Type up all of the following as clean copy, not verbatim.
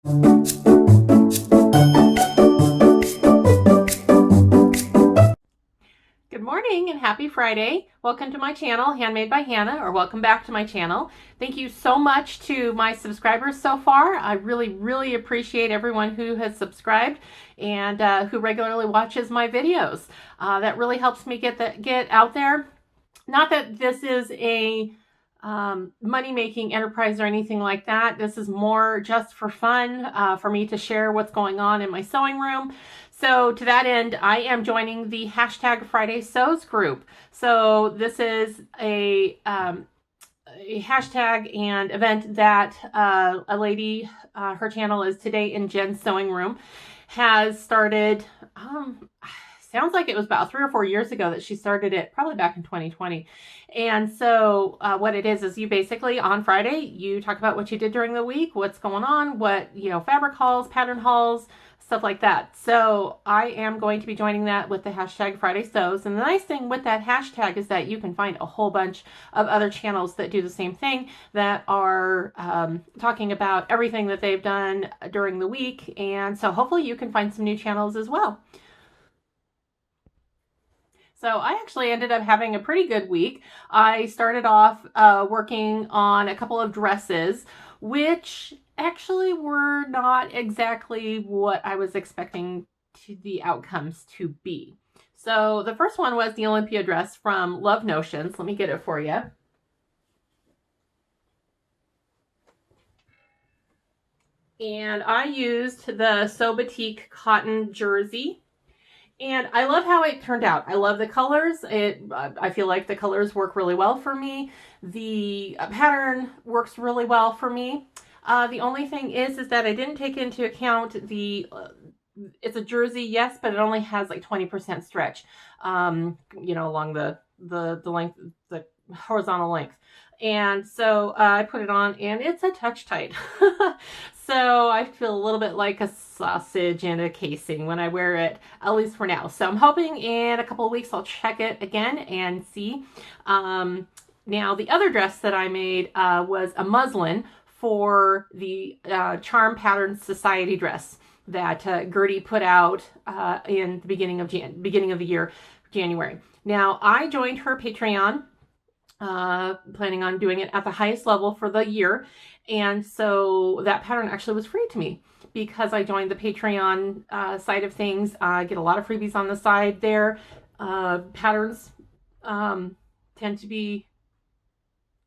Good morning and happy Friday. Welcome to my channel, Handmade by Hannah, or welcome back to my channel. Thank you so much to my subscribers so far. I really appreciate everyone who has subscribed and who regularly watches my videos. That really helps me get out there. Not that this is a money-making enterprise or anything like that. This is more just for fun, for me to share what's going on in my sewing room. So to that end, I am joining the hashtag Friday Sews group. So this is a hashtag and event that a lady, her channel is Today in Jen's Sewing Room, has started. Sounds like it was about 3 or 4 years ago that she started it, probably back in 2020. And so what it is you basically on Friday, you talk about what you did during the week, what's going on, what, fabric hauls, pattern hauls, stuff like that. So I am going to be joining that with the hashtag Friday Sews. And the nice thing with that hashtag is that you can find a whole bunch of other channels that do the same thing, that are talking about everything that they've done during the week. And so hopefully you can find some new channels as well. So I actually ended up having a pretty good week. I started off working on a couple of dresses, which actually were not exactly what I was expecting the outcomes to be. So the first one was the Olympia dress from Love Notions. Let me get it for you. And I used the Sew Batik cotton jersey. And I love how it turned out. I love the colors. I feel like the colors work really well for me. The pattern works really well for me. The only thing is that I didn't take into account it's a jersey, yes, but it only has like 20% stretch, along the length, the horizontal length. And so I put it on and it's a touch tight. So I feel a little bit like a sausage in a casing when I wear it, at least for now. So I'm hoping in a couple of weeks I'll check it again and see. Now the other dress that I made was a muslin for the Charm Pattern Society dress that Gertie put out in the beginning of the year, January. Now I joined her Patreon, planning on doing it at the highest level for the year. And so that pattern actually was free to me because I joined the Patreon side of things. I get a lot of freebies on the side there. Patterns tend to be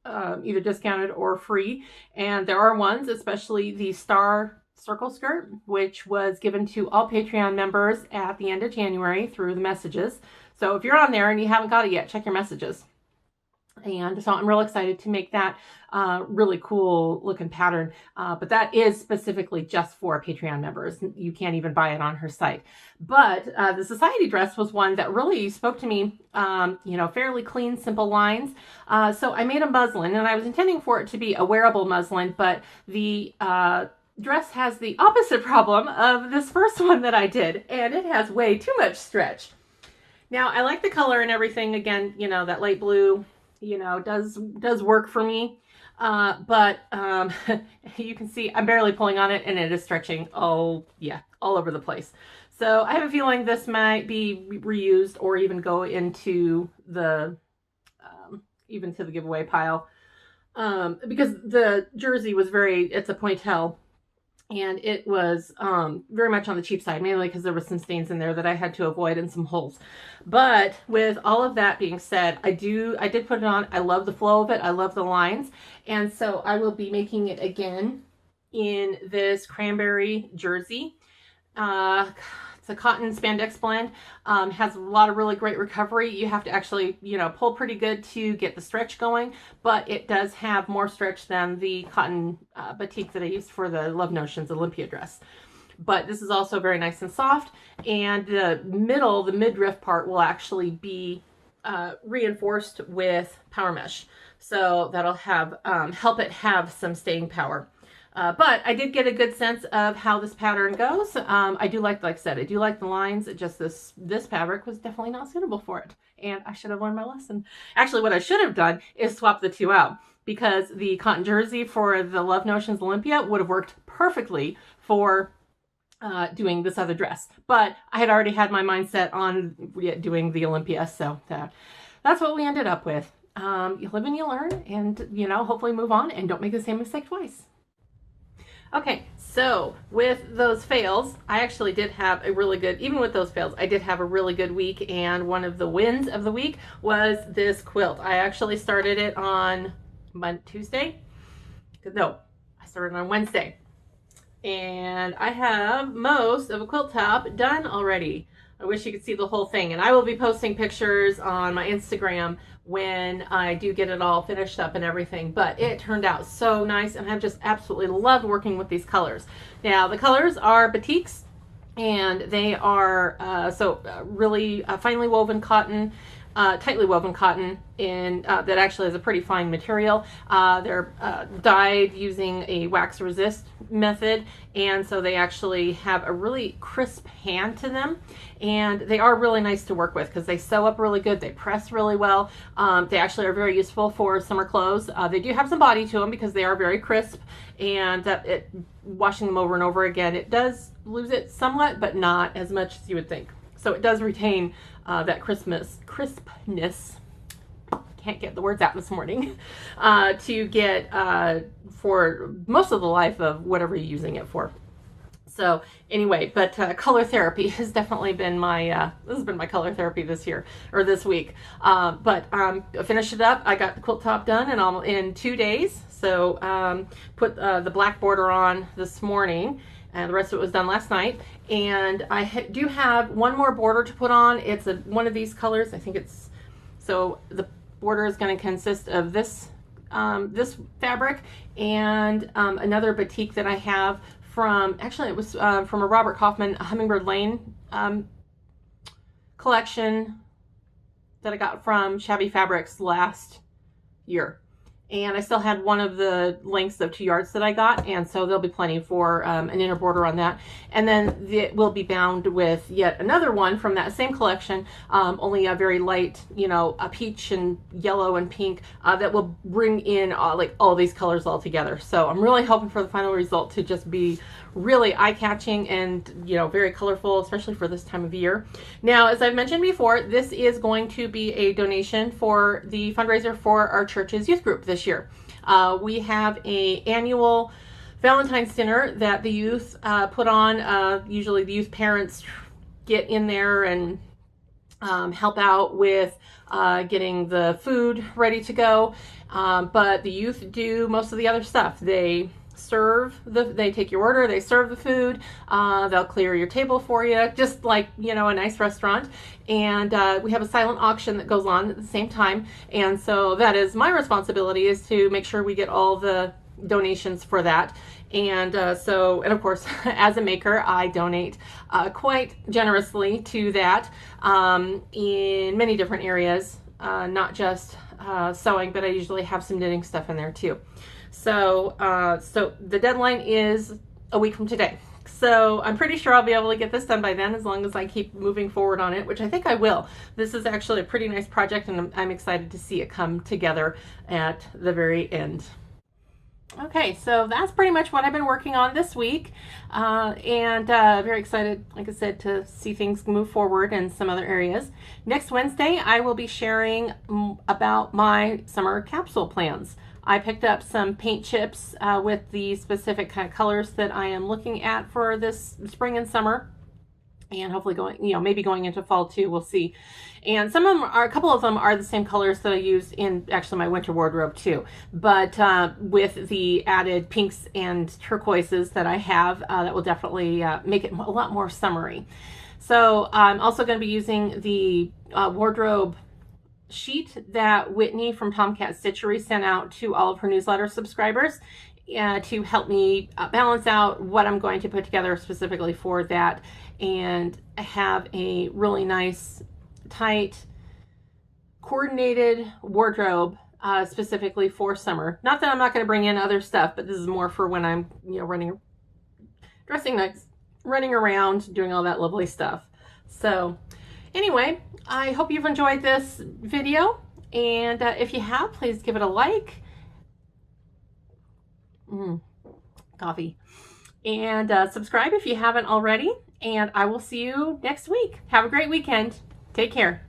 either discounted or free. And there are ones, especially the Star Circle Skirt, which was given to all Patreon members at the end of January through the messages. So if you're on there and you haven't got it yet, check your messages. And so I'm real excited to make that really cool looking pattern. But that is specifically just for Patreon members. You can't even buy it on her site. But the society dress was one that really spoke to me, fairly clean, simple lines. So I made a muslin, and I was intending for it to be a wearable muslin, but the dress has the opposite problem of this first one that I did, and it has way too much stretch. Now, I like the color and everything. Again, that light blue, does work for me. But you can see I'm barely pulling on it and it is stretching. Oh yeah, all over the place. So I have a feeling this might be reused or even go into the, even to the giveaway pile. Because the jersey was it's a pointelle. And it was very much on the cheap side, mainly because there were some stains in there that I had to avoid and some holes. But with all of that being said, I did put it on. I love the flow of it. I love the lines. And so I will be making it again in this cranberry jersey. It's a cotton spandex blend. Has a lot of really great recovery. You have to actually, pull pretty good to get the stretch going, but it does have more stretch than the cotton batik that I used for the Love Notions Olympia dress. But this is also very nice and soft, and the midriff part will actually be reinforced with power mesh. So that'll have help it have some staying power. But I did get a good sense of how this pattern goes. I do like I said, I do like the lines. Just this fabric was definitely not suitable for it. And I should have learned my lesson. Actually, what I should have done is swap the two out, because the cotton jersey for the Love Notions Olympia would have worked perfectly for doing this other dress. But I had already had my mindset on doing the Olympia, so that's what we ended up with. You live and you learn, and you know, hopefully move on and don't make the same mistake twice. Okay, so with those fails, I actually did have a really good, even with those fails, I did have a really good week, and one of the wins of the week was this quilt. I actually started it on Tuesday? No, I started on Wednesday. And I have most of a quilt top done already. I wish you could see the whole thing, and I will be posting pictures on my Instagram when I do get it all finished up and everything, but it turned out so nice, and I've just absolutely loved working with these colors. Now, the colors are batiks, and they are really finely woven cotton, tightly woven cotton in that actually is a pretty fine material. They're dyed using a wax resist method, and so they actually have a really crisp hand to them, and they are really nice to work with because they sew up really good, they press really well. They actually are very useful for summer clothes. They do have some body to them because they are very crisp, and washing them over and over again, it does lose it somewhat, but not as much as you would think. So it does retain that crispness, can't get the words out this morning, to get for most of the life of whatever you're using it for. So anyway, but color therapy has definitely been my, this has been my color therapy this year, or this week. But I finished it up. I got the quilt top done in 2 days. So put the black border on this morning, and the rest of it was done last night. And I do have one more border to put on. It's one of these colors. I think it's, so the border is going to consist of this this fabric and another batik that I have from, actually it was from a Robert Kaufman Hummingbird Lane collection that I got from Shabby Fabrics last year. And I still had one of the lengths of 2 yards that I got, and so there'll be plenty for an inner border on that. And then it will be bound with yet another one from that same collection, only a very light, you know, a peach and yellow and pink, that will bring in like all these colors all together. So I'm really hoping for the final result to just be really eye-catching and, you know, very colorful, especially for this time of year. Now, as I've mentioned before, this is going to be a donation for the fundraiser for our church's youth group this year. We have an annual Valentine's dinner that the youth put on. Usually the youth parents get in there and help out with getting the food ready to go, but the youth do most of the other stuff. They take your order, they serve the food, they'll clear your table for you, just like, you know, a nice restaurant. And we have a silent auction that goes on at the same time, and so that is my responsibility, is to make sure we get all the donations for that. And and of course, as a maker, I donate quite generously to that in many different areas, not just sewing, but I usually have some knitting stuff in there too. So the deadline is a week from today. So I'm pretty sure I'll be able to get this done by then, as long as I keep moving forward on it, which I think I will. This is actually a pretty nice project, and I'm excited to see it come together at the very end. Okay, so that's pretty much what I've been working on this week, and very excited, like I said, to see things move forward in some other areas. Next Wednesday, I will be sharing about my summer capsule plans. I picked up some paint chips with the specific kind of colors that I am looking at for this spring and summer, and hopefully going, you know, maybe going into fall too, we'll see. And some of them are, a couple of them are the same colors that I used in actually my winter wardrobe too, but with the added pinks and turquoises that I have, that will definitely make it a lot more summery. So I'm also going to be using the wardrobe sheet that Whitney from Tomcat Stitchery sent out to all of her newsletter subscribers to help me balance out what I'm going to put together specifically for that, and have a really nice, tight, coordinated wardrobe specifically for summer. Not that I'm not going to bring in other stuff, but this is more for when I'm, you know, dressing nice, running around, doing all that lovely stuff. So anyway, I hope you've enjoyed this video, and if you have, please give it a like. Coffee. And subscribe if you haven't already. And I will see you next week. Have a great weekend. Take care.